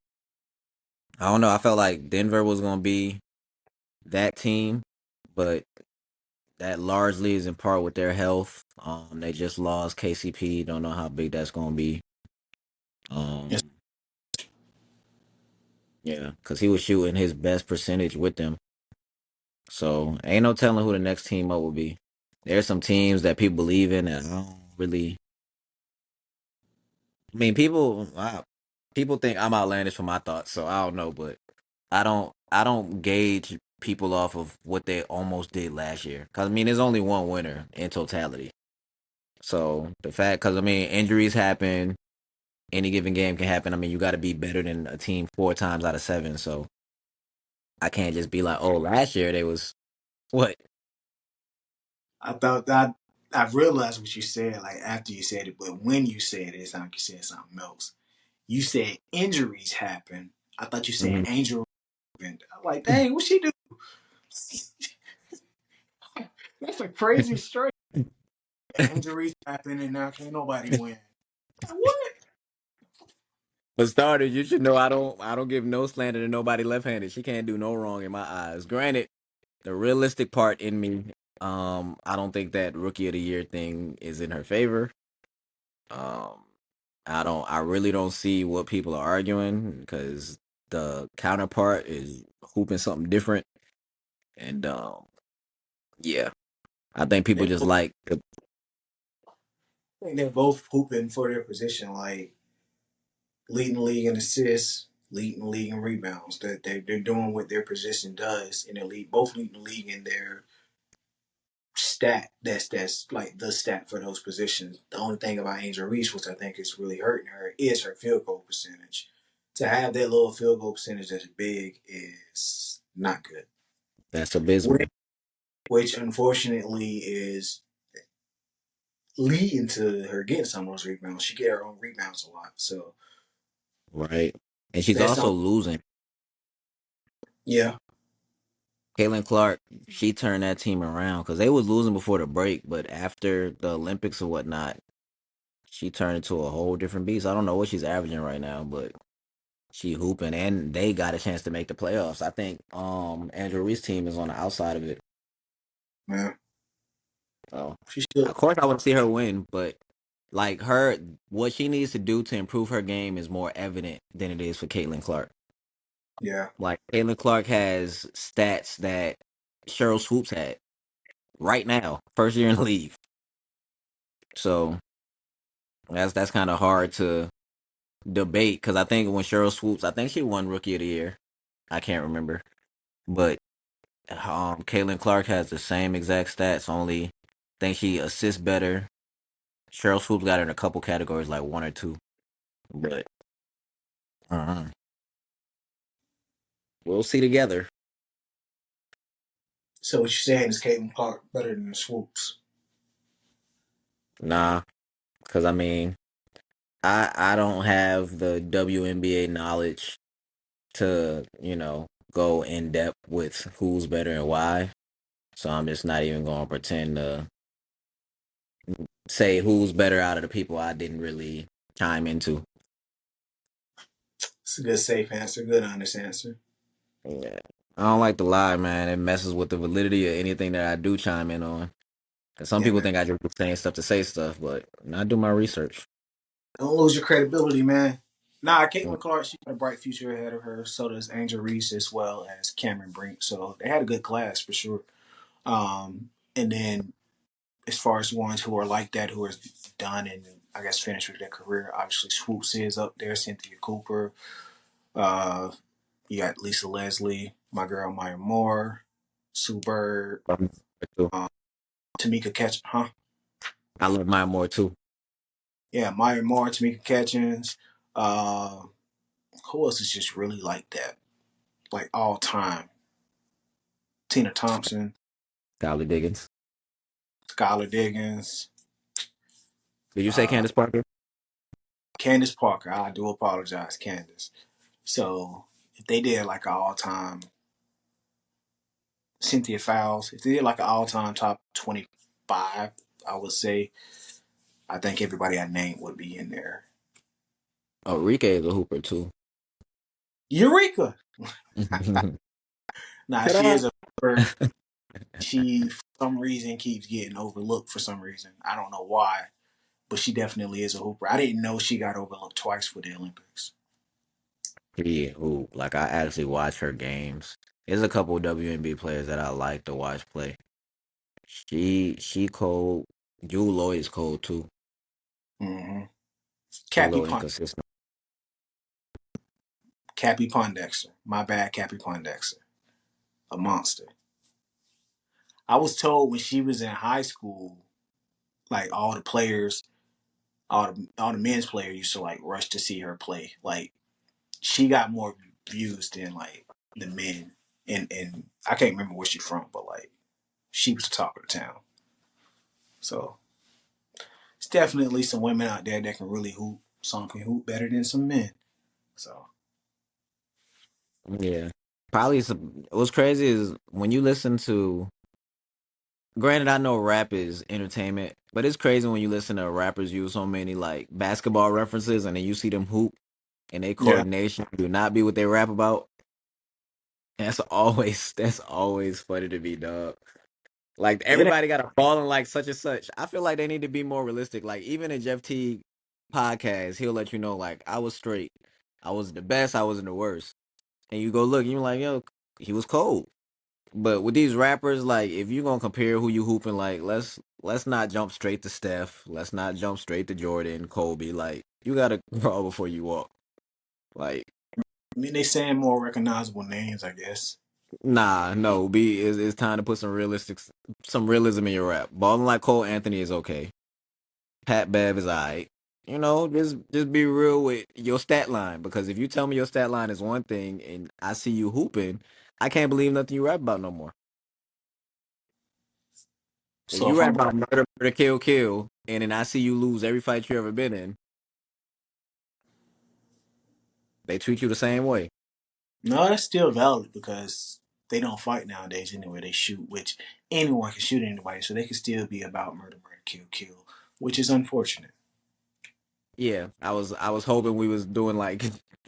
I don't know. I felt like Denver was going to be that team, but that largely is in part with their health. They just lost KCP. Don't know how big that's going to be. Yes. Um, yeah, because he was shooting his best percentage with them. So ain't no telling who the next team up will be. There's some teams that people believe in and I don't really. I mean, people think I'm outlandish for my thoughts, so I don't know, but I don't gauge people off of what they almost did last year. Cause I mean, there's only one winner in totality. So the fact, cause I mean, injuries happen. Any given game can happen. I mean, you got to be better than a team 4 times out of 7. So I can't just be like, oh, last year they was what? I thought that I realized what you said like after you said it, but when you said it, it's like you said something else. You said injuries happen. I thought you said Mhm. Angel. I'm like, dang, what she do? That's a crazy straight. Injuries happen and now can't nobody win. What? For starters, you should know I don't give no slander to nobody left-handed. She can't do no wrong in my eyes. Granted, the realistic part in me, I don't think that rookie of the year thing is in her favor. Um, I really don't see what people are arguing because the counterpart is hooping something different, and yeah, I think people They just both, like I think they're both hooping for their position, like leading the league in assists, leading the league in rebounds. That they're doing what their position does in the league. Both leading the league in their stat. That's like the stat for those positions. The only thing about Angel Reese, which I think is really hurting her, is her field goal percentage. To have that low field goal percentage that's big is not good. that's abysmal, Which unfortunately is leading to her getting some of those rebounds. She get her own rebounds a lot. So right? And she's that's also on. losing. Yeah, Caitlin Clark, she turned that team around because they was losing before the break, but after the Olympics or whatnot, she turned into a whole different beast. I don't know what she's averaging right now, but she hooping, and they got a chance to make the playoffs. I think Andrew Reese team is on the outside of it. man. So She should. of course I want to see her win, but like her, what she needs to do to improve her game is more evident than it is for Caitlin Clark. Yeah. Like Caitlin Clark has stats that Cheryl Swoops had right now, first year in the league. So that's kind of hard to debate because I think when Cheryl Swoops, I think she won Rookie of the Year. I can't remember, but Caitlin Clark has the same exact stats. Only think she assists better. Cheryl Swoops got her in a couple categories, like one or two, but uh we'll see together. So what you're saying is Caitlin Clark better than the Swoops. Nah, because I mean, I don't have the WNBA knowledge to go in depth with who's better and why. So I'm just not even going to pretend to say who's better out of the people I didn't really chime into. It's a good safe answer, good honest answer. Yeah. I don't like to lie, man. It messes with the validity of anything that I do chime in on. 'Cause some Yeah, people man. think I just be saying stuff to say stuff, but I do my research. Don't lose your credibility, man. Nah, Mm. Caitlin Clark, she got a bright future ahead of her. So does Angel Reese as well as Cameron Brink. So they had a good class for sure. And then as far as ones who are like that, who are done and I guess finished with their career, obviously Swoops is up there, Cynthia Cooper. Uh, you got Lisa Leslie, my girl Maya Moore, Sue Bird, Too. um, Tamika Catch, huh? I love mine more too. Yeah, Maya Moore, Tamika Catchings. Uh, who else is just really like that? Like all time. Tina Thompson, Kylie Diggins. Skylar Diggins, Did you say uh, Candace Parker? Candace Parker. I do apologize, Candace. So if they did like an all time Cynthia Fowles, if they did like an all time top 25, I would say I think everybody I named would be in there. Oh, Rike is a hooper too. Eureka! Nah, she Ta-da! is a hooper. She, for some reason, keeps getting overlooked for some reason. I don't know why, but she definitely is a hooper. I didn't know she got overlooked twice for the Olympics. Yeah, who like I actually watch her games. There's a couple of WNBA players that I like to watch play. She cold. Jewel Lloyd is cold too. Mm-hmm. She a Cappy little Pond, inconsistent. Cappy Pondexter. My bad, Cappy Pondexter. A monster. I was told when she was in high school, like all the players, all the men's players used to like rush to see her play. Like she got more views than like the men. And I can't remember where she's from, but like she was the talk of the town. So it's definitely some women out there that can really hoop. Some can hoop better than some men. So Yeah. Probably some, what's crazy is when you listen to, granted, I know rap is entertainment, but it's crazy when you listen to rappers use so many like basketball references and then you see them hoop and their yeah, coordination do not be what they rap about. That's always funny to me, dog. Like it ain't everybody got a falling like such and such. I feel like they need to be more realistic. Like even in Jeff T podcast, he'll let you know like I was straight. I wasn't the best, I wasn't the worst. And you go look, and you're like, yo, he was cold. But with these rappers, like if you're gonna compare who you hooping, like let's not jump straight to Steph. Let's not jump straight to Jordan, Kobe. Like you gotta crawl before you walk. Like I mean, they saying more recognizable names, I guess. nah, no. It's time to put some realism in your rap. Balling like Cole Anthony is okay. Pat Bev is alright. You know, just be real with your stat line because if you tell me your stat line is one thing and I see you hooping, I can't believe nothing you rap about no more. If So you if rap I'm about murder, murder, kill, kill, and then I see you lose every fight you ever been in, they treat you the same way. no, that's still valid because they don't fight nowadays anyway. They shoot, which anyone can shoot anybody, so they can still be about murder, murder, kill, kill, which is unfortunate. Yeah, I was hoping we was doing like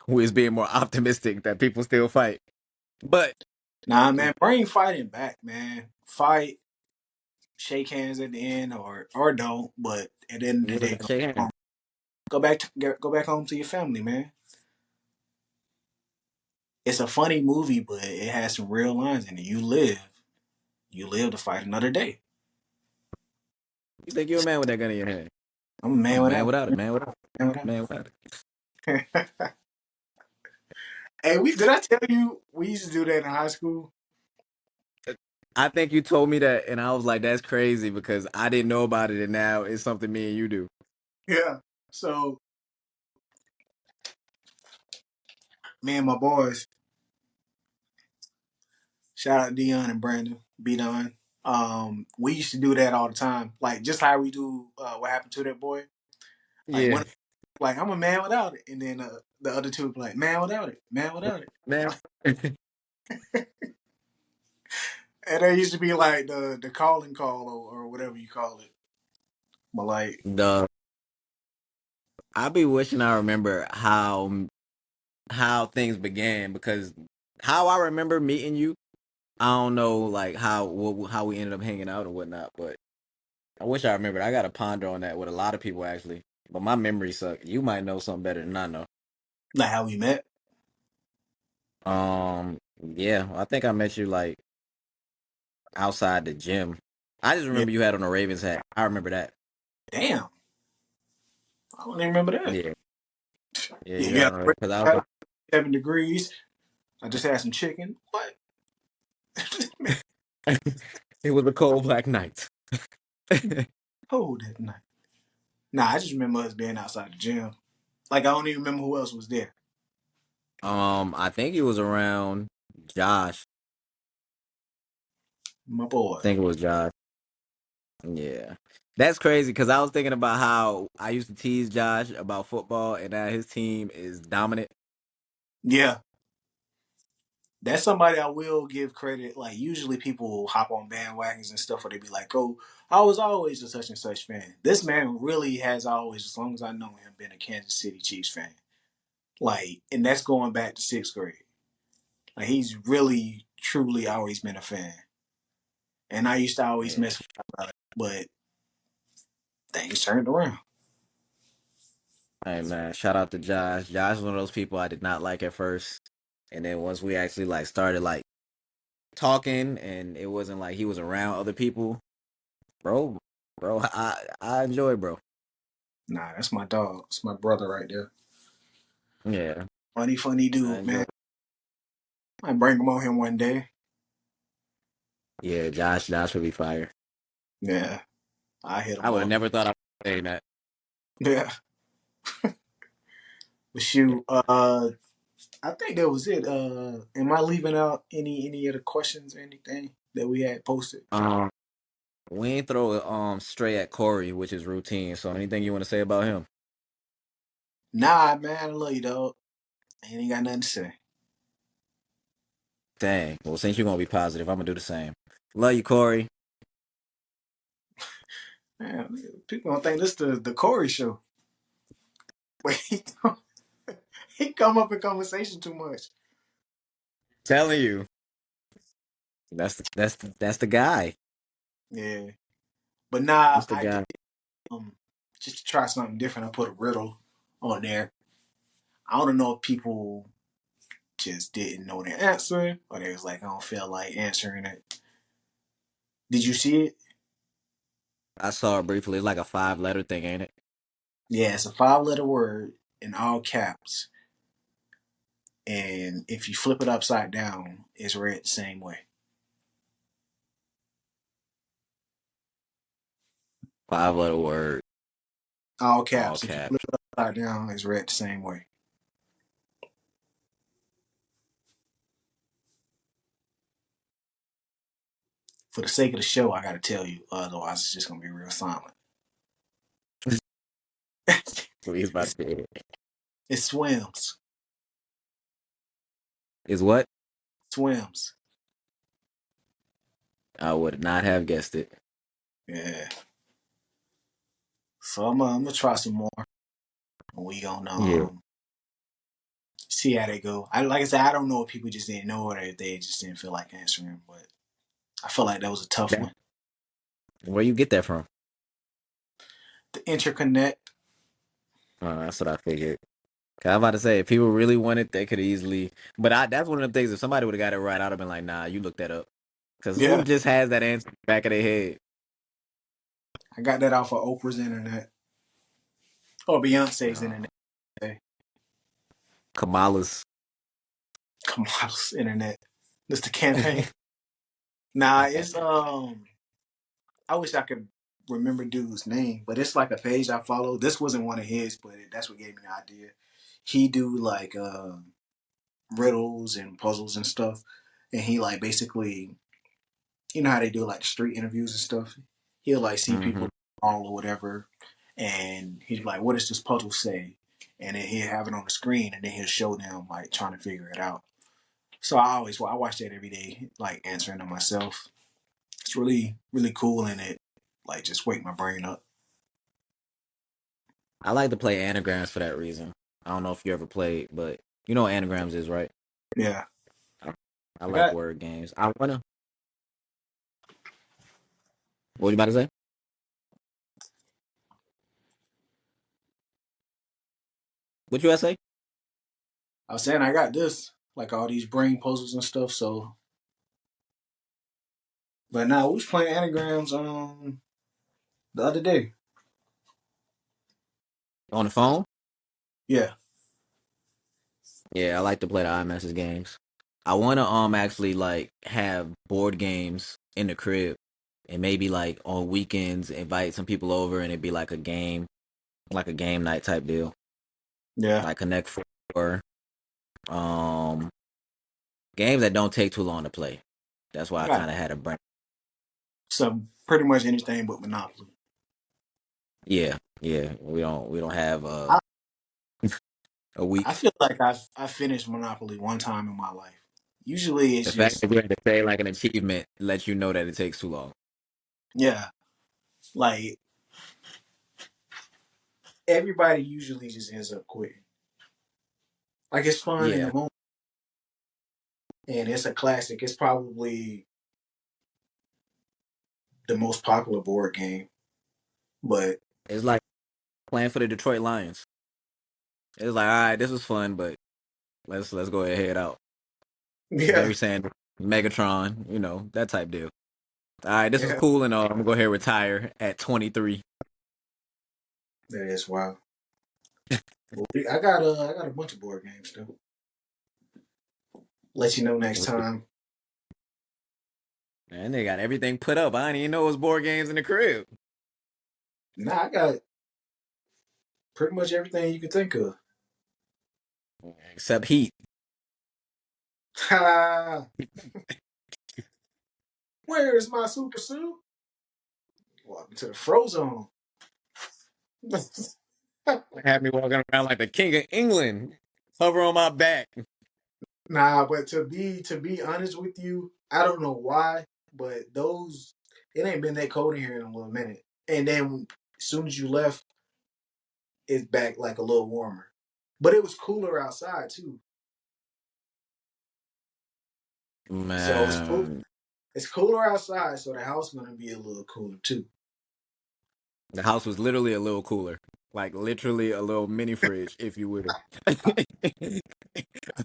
we was being more optimistic that people still fight. But Nah, man, bring fighting back, man. Fight, shake hands at the end, or don't. But at the end of the yeah, day, let's shake hands. go back home to your family, man. It's a funny movie, but it has some real lines in it. You live to fight another day. You think you're a man with that gun in your hand? I'm a I'm man a man without without it, man without man it, man without without. Hey, we did I tell you we used to do that in high school? it. I think you told me that, and I was like, "That's crazy," because I didn't know about it, and now it's something me and you do. Yeah. So me and my boys, shout out Dion and Brandon, B Don. We used to do that all the time. Like just how we do what happened to that boy. Like Yeah, one like I'm a man without it. And then the other two would be like, man without it, man without it. man. And there used to be like the calling call or whatever you call it. But like, The I be wishing I remember how things began because how I remember meeting you, I don't know like how we ended up hanging out and whatnot, but I wish I remembered. I got to ponder on that with a lot of people actually, but my memory suck. You might know something better than I know. like how we met. Yeah, I think I met you like outside the gym. I just Yeah. remember you had on a Ravens hat. I remember that. Damn. I don't even remember that. Yeah, yeah, Yeah, you you had got on because I was 7 degrees. I just had some chicken. What? Man, like, it was a cold black night. cold that night. Nah, I just remember us being outside the gym. Like I don't even remember who else was there. I think it was around Josh. My I boy. think it was Josh. Yeah. That's crazy because I was thinking about how I used to tease Josh about football and now his team is dominant. Yeah. That's somebody I will give credit. Like usually people will hop on bandwagons and stuff where they be like, "Oh, I was always a such and such fan." This man really has always, as long as I know him, been a Kansas City Chiefs fan. Like, and that's going back to 6th grade. Like he's really, truly always been a fan. And I used to always Yeah. mess with him about it, but things turned around. Hey man, shout out to Josh. Josh is one of those people I did not like at first. And then once we actually like started like talking, and it wasn't like he was around other people, bro. Bro, I enjoy, bro. Nah, that's my dog. It's my brother right there. Yeah, Funny, funny I dude, enjoy. man. I bring him on here one day. Yeah, Josh would be fire. Yeah, I hit I him would have up. never thought I would say that. Yeah, but shoot, I think that was it. Am I leaving out any of the questions or anything that we had posted? Um, we ain't throw it straight at Corey, which is routine. So anything you want to say about him? Nah, man, I love you, dog. I ain't got nothing to say. Dang. Well, since you're gonna be positive, I'm gonna do the same. Love you, Corey. Man, people gonna think this the Corey show. But he come up in conversation too much. Telling you, that's the guy. Yeah, but nah, That's the I did guy. just to try something different. I put a riddle on there. I don't know if people just didn't know their answer or they was like, I don't feel like answering it. Did you see it? I saw it briefly. It's like a 5 letter thing, ain't it? Yeah, it's a 5 letter word in all caps. And if you flip it upside down, it's read the same way. 5 letter word, All all caps. If you flip caps. it upside down, it's read the same way. For the sake of the show, I got to tell you. Otherwise, it's just going to be real silent. What he's about it's, to say. it swims. Is what? Swims. I would not have guessed it. Yeah. So I'm gonna try some more. We gonna Yeah. see how they go. Like I said, I don't know if people just didn't know it or if they just didn't feel like answering. But I feel like that was a tough That, one. where you get that from? The interconnect. That's what I figured. 'Cause I'm about to say, if people really wanted, they could easily. But that's one of the things. If somebody would have got it right, I'd have been like, "Nah, you look that up." Because who Yeah, just has that answer in the back of their head? I got that off of Oprah's internet or Beyonce's No, internet. Kamala's. Kamala's internet. This the campaign. Nah, it's I wish I could remember dude's name, but it's like a page I follow. This wasn't one of his, but that's what gave me the idea. He do like riddles and puzzles and stuff, and he like basically, you know how they do like street interviews and stuff. He'll like see Hmm. people all or whatever, and he's like, "What does this puzzle say?" And then he'll have it on the screen, and then he'll show them like trying to figure it out. So I watch that every day, like answering them myself. It's really cool, and it like just wake my brain up. I like to play anagrams for that reason. I don't know if you ever played, but you know what anagrams is, right? Yeah, I, I I like got. word games. I wanna. What you about to say? What you about to say? I was saying I got this, like all these brain puzzles and stuff. So, but now we was playing anagrams the other day. On the phone? Yeah, Yeah, I like to play the iMessage games. I wanna actually like have board games in the crib, and maybe like on weekends invite some people over, and it'd be like a game night type deal, yeah. like Connect Four, um, games that don't take too long to play. That's why I I got kind of had a brain. some pretty much anything but Monopoly. Yeah, yeah. We don't have I, a I week. feel like I finished Monopoly one time in my life. Usually it's The fact just that you had to say like an achievement lets you know that it takes too long. yeah, like everybody usually just ends up quitting. Like it's fun in the Yeah, moment, and it's a classic. It's probably the most popular board game, but it's like playing for the Detroit Lions. It's like, all right, this was fun, but let's go ahead and head out. yeah, Barry Sanders. Megatron, that type deal. All right, this was Yeah, cool and all. I'm gonna go ahead and retire at 23. that is wild. Well, I got a bunch of board games though. Let you know next time. And they got everything put up. I didn't even know it was board games in the crib. Nah, I got pretty much everything you can think of. Except Heat. Ha! Where is my super suit? Welcome to the Frozone. Had me walking around like the king of England. Hover on my back. Nah, but to be honest with you, I don't know why, but it ain't been that cold in here in a little minute. And then as soon as you left, it's back like a little warmer. But it was cooler outside too. So it's cool. Man. It's cooler outside, so the house gonna be a little cooler too. The house was literally a little cooler. Like literally a little mini fridge, if you will.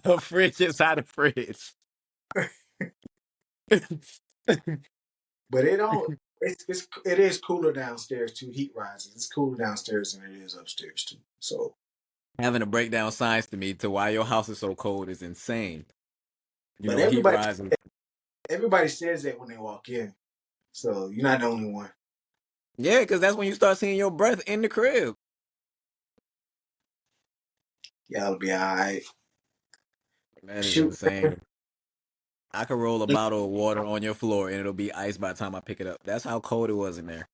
A fridge inside a fridge. But it don't. It is cooler downstairs too. Heat rises. It's cooler downstairs than it is upstairs too. So, Having to break down science to me to why your house is so cold is insane. but Heat rising. everybody says that when they walk in. So you're not the only one. Yeah, because that's when you start seeing your breath in the crib. Y'all be all right. That is Shoot, insane. I could roll a bottle of water on your floor and it'll be ice by the time I pick it up. That's how cold it was in there.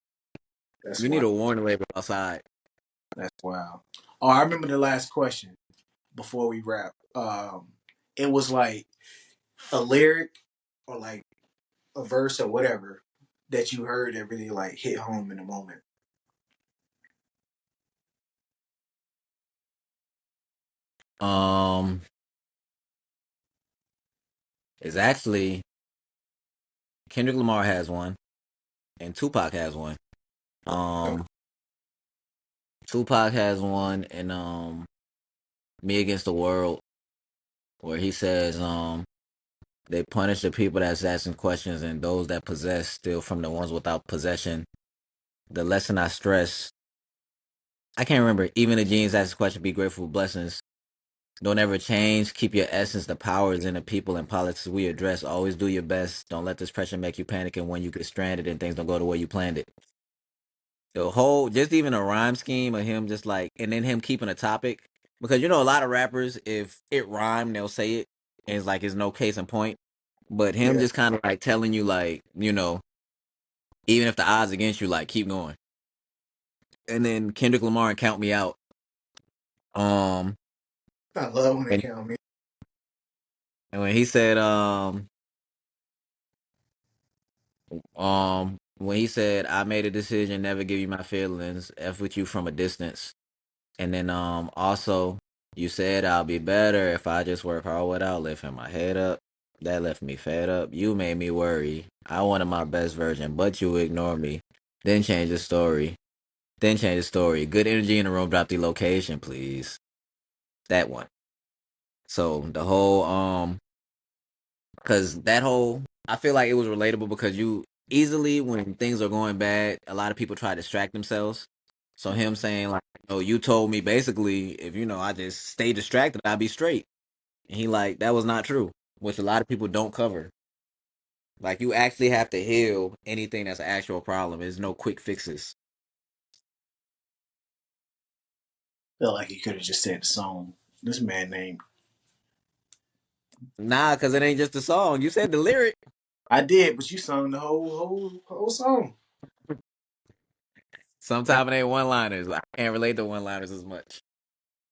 that's You need wild. a warning label outside. That's wild. Oh, I remember the last question before we wrap. It was like a lyric or like a verse or whatever that you heard that really like hit home in the moment. Um, it's actually Kendrick Lamar has one and Tupac has one. Oh, Um, Tupac has one and Me Against the World where he says they punish the people that's asking questions and those that possess steal from the ones without possession. The lesson I stress, I can't remember. Even the genes ask the question, be grateful for blessings. Don't ever change. Keep your essence. The power is in the people and politics we address. Always do your best. Don't let this pressure make you panic. And when you get stranded and things don't go the way you planned it. The whole, just even a rhyme scheme of him just like, and then him keeping a topic. Because a lot of rappers, if it rhyme, they'll say it. And it's like, it's no case in point. But him yeah. just kind of like telling you, like, even if the odds against you, like, keep going. And then Kendrick Lamar and Count Me Out. Um, I love when they and, count me. and when he said, when he said, I made a decision, never give you my feelings, F with you from a distance. And then also you said I'll be better if I just work hard without lifting my head up. That left me fed up. You made me worry. I wanted my best version, but you ignored me. Then change the story. Then change the story. Good energy in the room, drop the location, please. That one. So the whole because that whole, I feel like it was relatable because you easily, when things are going bad, a lot of people try to distract themselves. So him saying like, you told me basically if I just stay distracted, I'd be straight. And he like, that was not true, which a lot of people don't cover. Like you actually have to heal anything that's an actual problem. There's no quick fixes. Felt like he could have just said the song. This man named. Nah, because it ain't just a song. You said the lyric. I did, but you sung the whole song. Sometimes it ain't one liners. I can't relate to one liners as much.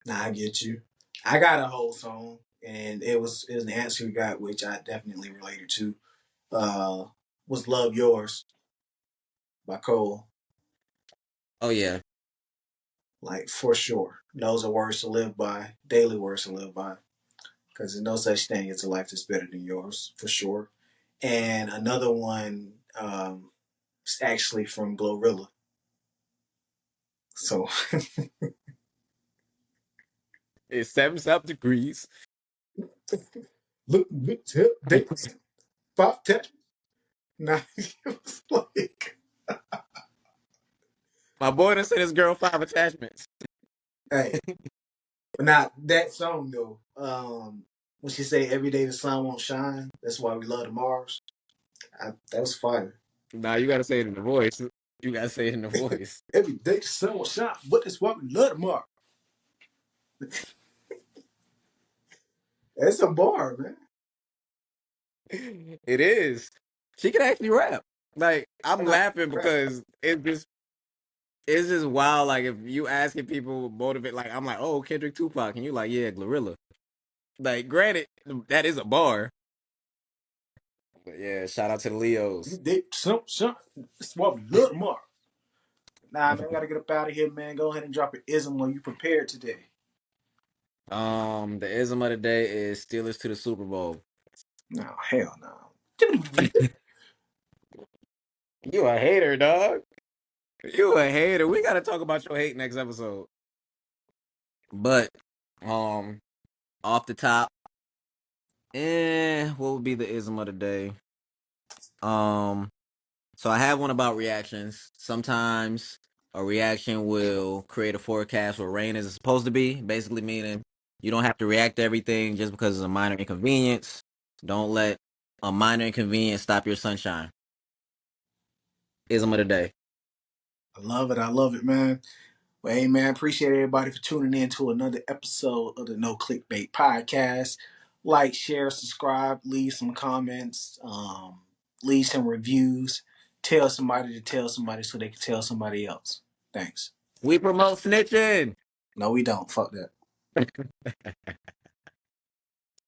Nah, I get you. I got a whole song, and it was an answer we got, which I definitely related to. Uh, was "Love Yours" by Cole. Oh yeah. Like for sure, those are words to live by, daily words to live by, because there's no such thing as a life that's better than yours, for sure. And another one, is actually from Glorilla. So It's 7 degrees. look, tip, dance. 5 attachments. Nah, it was like, My boy done sent his girl 5 attachments. hey, but not that song though. When she say every day the sun won't shine, that's why we love the Mars. That was fire. Nah, you gotta say it in the voice. You gotta say it in the voice. Every day the sun will shine, but that's why we love the Mars. That's a bar, man. It is. She can actually rap. Like, I'm Nah, laughing because it's just wild. Like, if you asking people motivate, like, I'm like, oh, Kendrick, Tupac, and you like, yeah, Glorilla. Like, granted, that is a bar. But yeah, shout out to the every Leos. day the sun will shine. That's why we love the Mars. Nah, man, I gotta get up out of here, man. Go ahead and drop an ism when you prepared today. The ism of the day is Steelers to the Super Bowl. No, hell no. You a hater, dog. You a hater. We gotta talk about your hate next episode. But um, off the top, what would be the ism of the day? Um, so I have one about reactions. Sometimes a reaction will create a forecast where rain is supposed to be, basically meaning you don't have to react to everything just because it's a minor inconvenience. Don't let a minor inconvenience stop your sunshine. Ism of the day. I love it. I love it, man. Well, hey, man, appreciate everybody for tuning in to another episode of the No Clickbait Podcast. Like, share, subscribe, leave some comments, leave some reviews. Tell somebody to tell somebody so they can tell somebody else. Thanks. We promote snitching. No, we don't. Fuck that.